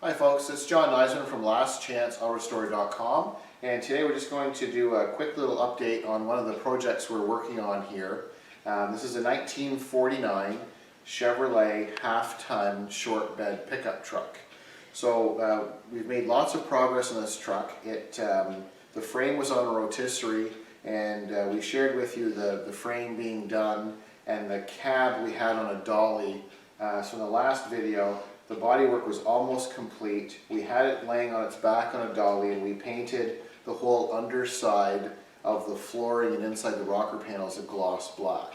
Hi folks, it's John Nizman from lastchanceautorestore.com, and today we're just going to do a quick little update on one of the projects we're working on here. This is a 1949 Chevrolet half-ton short bed pickup truck. So we've made lots of progress on this truck. The frame was on a rotisserie, and we shared with you the frame being done and the cab we had on a dolly. So in the last video, the bodywork was almost complete. We had it laying on its back on a dolly, and we painted the whole underside of the flooring and inside the rocker panels a gloss black.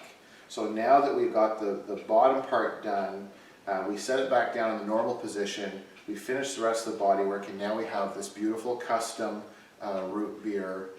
So now that we've got the bottom part done, we set it back down in the normal position, we finished the rest of the bodywork, and now we have this beautiful custom root beer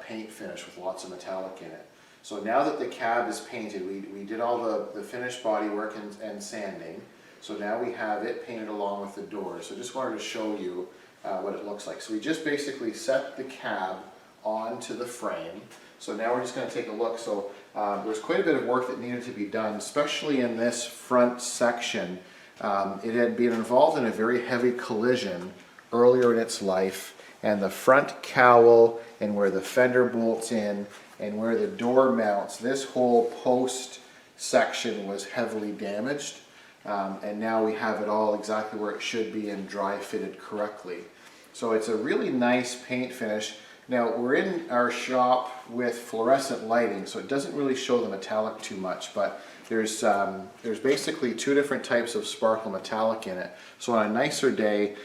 paint finish with lots of metallic in it. So now that the cab is painted, we did all the finished bodywork and sanding. So now we have it painted along with the doors. So just wanted to show you what it looks like. So we just basically set the cab onto the frame. So now we're just going to take a look. So there's quite a bit of work that needed to be done, especially in this front section. It had been involved in a very heavy collision earlier in its life, and the front cowl and where the fender bolts in and where the door mounts, this whole post section was heavily damaged. And now we have it all exactly where it should be and dry fitted correctly. So it's a really nice paint finish. Now we're in our shop with fluorescent lighting, so it doesn't really show the metallic too much, but there's basically two different types of sparkle metallic in it. So on a nicer day,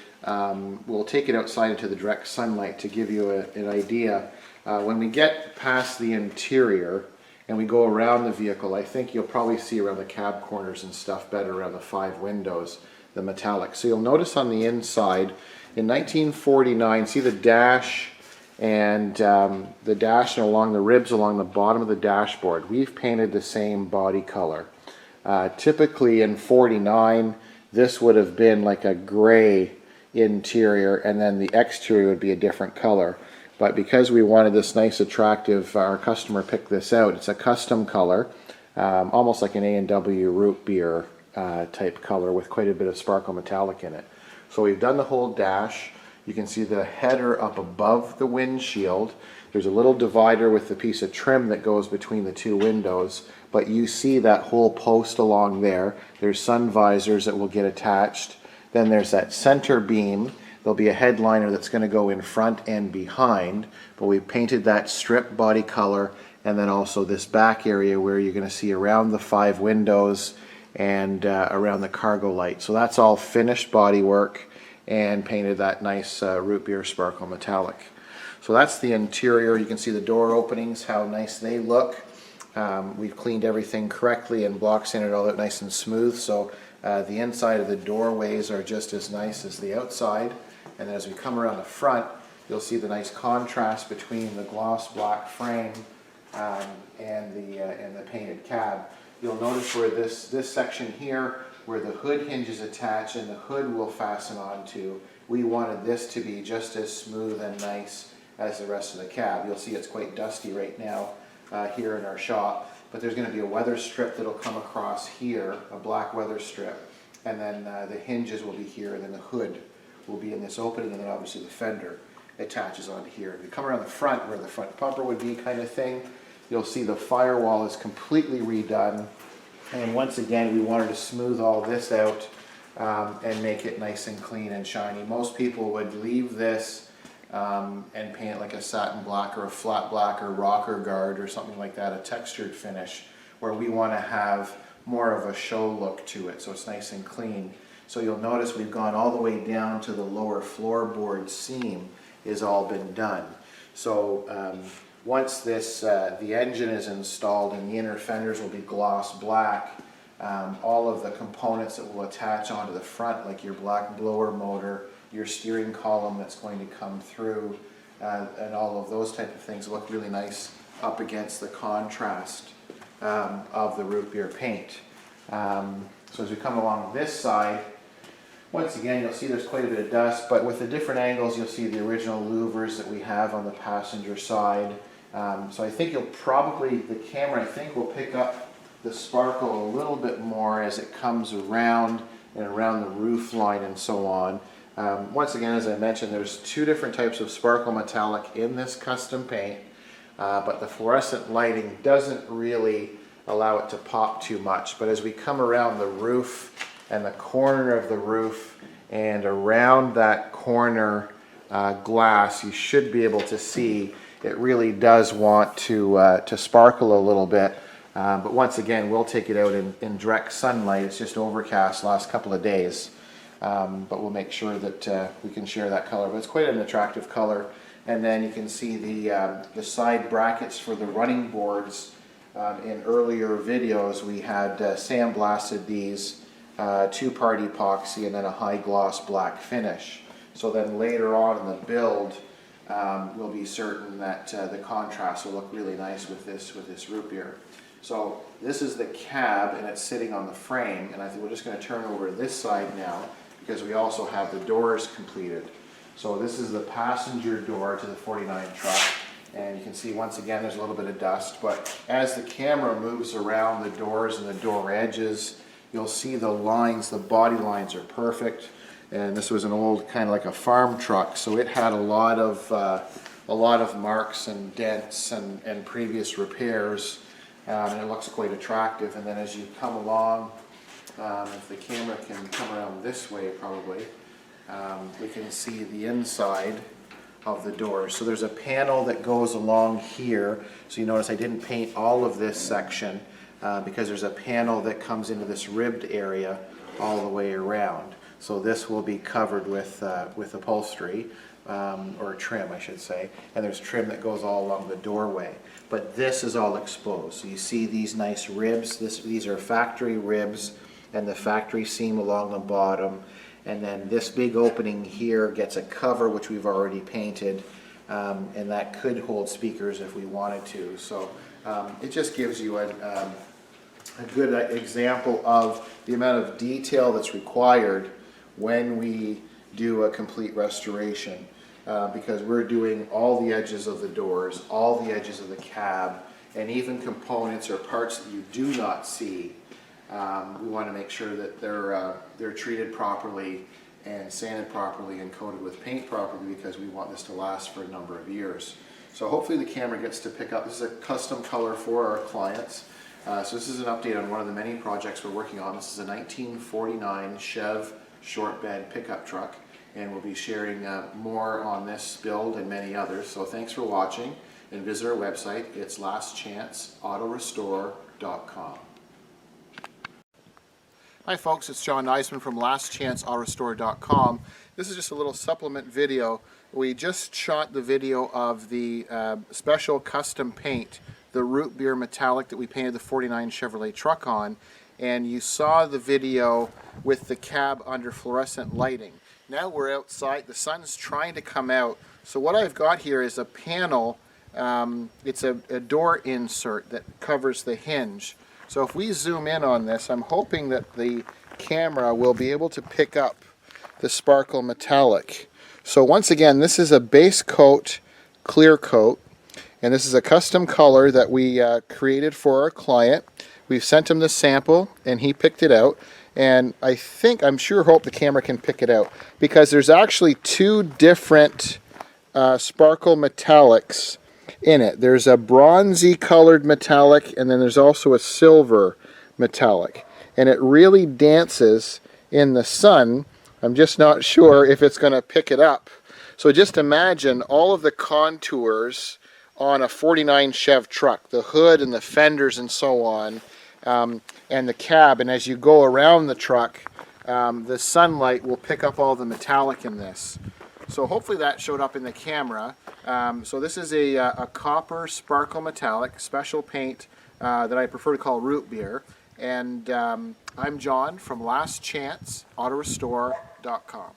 we'll take it outside into the direct sunlight to give you an idea. When we get past the interior and we go around the vehicle, I think you'll probably see around the cab corners and stuff better around the 5 windows, the metallic. So you'll notice on the inside, in 1949, see the dash and the dash and along the ribs along the bottom of the dashboard, we've painted the same body color. Typically in 49, this would have been like a gray interior, and then the exterior would be a different color. But because we wanted this nice, attractive, our customer picked this out. It's a custom color, almost like an A&W root beer type color with quite a bit of sparkle metallic in it. So we've done the whole dash. You can see the header up above the windshield. There's a little divider with the piece of trim that goes between the two windows, but you see that whole post along there. There's sun visors that will get attached. Then there's that center beam. There'll be a headliner that's going to go in front and behind, but we've painted that strip body color, and then also this back area where you're going to see around the 5 windows and around the cargo light. So that's all finished body work and painted that nice root beer sparkle metallic. So that's the interior. You can see the door openings, how nice they look. We've cleaned everything correctly and block sanded all that nice and smooth. So the inside of the doorways are just as nice as the outside. And then as we come around the front, you'll see the nice contrast between the gloss black frame and the painted cab. You'll notice where this section here, where the hood hinge is attached and the hood will fasten onto, we wanted this to be just as smooth and nice as the rest of the cab. You'll see it's quite dusty right now here in our shop, but there's going to be a weather strip that'll come across here, a black weather strip, and then the hinges will be here, and then the hood will be in this opening, and then obviously the fender attaches onto here. If you come around the front where the front bumper would be kind of thing, you'll see the firewall is completely redone, and once again we wanted to smooth all this out and make it nice and clean and shiny. Most people would leave this and paint it like a satin black or a flat black or rocker guard or something like that, a textured finish, where we want to have more of a show look to it, so it's nice and clean. So you'll notice we've gone all the way down to the lower floorboard seam is all been done. So once this the engine is installed and the inner fenders will be gloss black, all of the components that will attach onto the front, like your black blower motor, your steering column that's going to come through, and all of those type of things look really nice up against the contrast of the root beer paint. So as we come along this side, once again, you'll see there's quite a bit of dust, but with the different angles, you'll see the original louvers that we have on the passenger side. So I think the camera, I think, will pick up the sparkle a little bit more as it comes around and around the roof line and so on. Once again, as I mentioned, there's two different types of sparkle metallic in this custom paint, but the fluorescent lighting doesn't really allow it to pop too much. But as we come around the roof and the corner of the roof and around that corner glass, you should be able to see it really does want to sparkle a little bit. But once again, we'll take it out in direct sunlight. It's just overcast last couple of days. But we'll make sure that we can share that color. But it's quite an attractive color. And then you can see the side brackets for the running boards. In earlier videos, we had sandblasted these two-part epoxy and then a high gloss black finish. So then later on in the build, we'll be certain that the contrast will look really nice with this root beer. So this is the cab, and it's sitting on the frame. And I think we're just going to turn over to this side now, because we also have the doors completed. So this is the passenger door to the 49 truck, and you can see once again there's a little bit of dust, but as the camera moves around the doors and the door edges, you'll see the lines, the body lines are perfect. And this was an old kind of like a farm truck, so it had a lot of marks and dents and previous repairs, and it looks quite attractive. And then as you come along, if the camera can come around this way probably, we can see the inside of the door. So there's a panel that goes along here. So you notice I didn't paint all of this section because there's a panel that comes into this ribbed area all the way around. So this will be covered with upholstery, or trim I should say, and there's trim that goes all along the doorway. But this is all exposed. So you see these nice ribs. These are factory ribs and the factory seam along the bottom. And then this big opening here gets a cover which we've already painted, and that could hold speakers if we wanted to. So it just gives you a good example of the amount of detail that's required when we do a complete restoration, because we're doing all the edges of the doors, all the edges of the cab, and even components or parts that you do not see. We want to make sure that they're treated properly and sanded properly and coated with paint properly, because we want this to last for a number of years. So hopefully the camera gets to pick up. This is a custom color for our clients. So this is an update on one of the many projects we're working on. This is a 1949 Chevy short bed pickup truck, and we'll be sharing more on this build and many others. So thanks for watching, and visit our website. It's lastchanceautorestore.com. Hi folks, it's John Nizman from lastchanceautorestore.com. This is just a little supplement video. We just shot the video of the special custom paint, the root beer metallic that we painted the 49 Chevrolet truck on, and you saw the video with the cab under fluorescent lighting. Now we're outside, the sun's trying to come out, so what I've got here is a panel. It's a door insert that covers the hinge. So if we zoom in on this, I'm hoping that the camera will be able to pick up the sparkle metallic. So once again, this is a base coat, clear coat, and this is a custom color that we created for our client. We've sent him the sample and he picked it out, and I'm sure hope the camera can pick it out, because there's actually two different sparkle metallics in it. There's a bronzy colored metallic, and then there's also a silver metallic, and it really dances in the sun. I'm just not sure if it's going to pick it up. So just imagine all of the contours on a 49 Chev truck, the hood and the fenders and so on, and the cab, and as you go around the truck, the sunlight will pick up all the metallic in this. So hopefully that showed up in the camera. So this is a copper sparkle metallic special paint that I prefer to call root beer, and I'm John from lastchanceautorestore.com.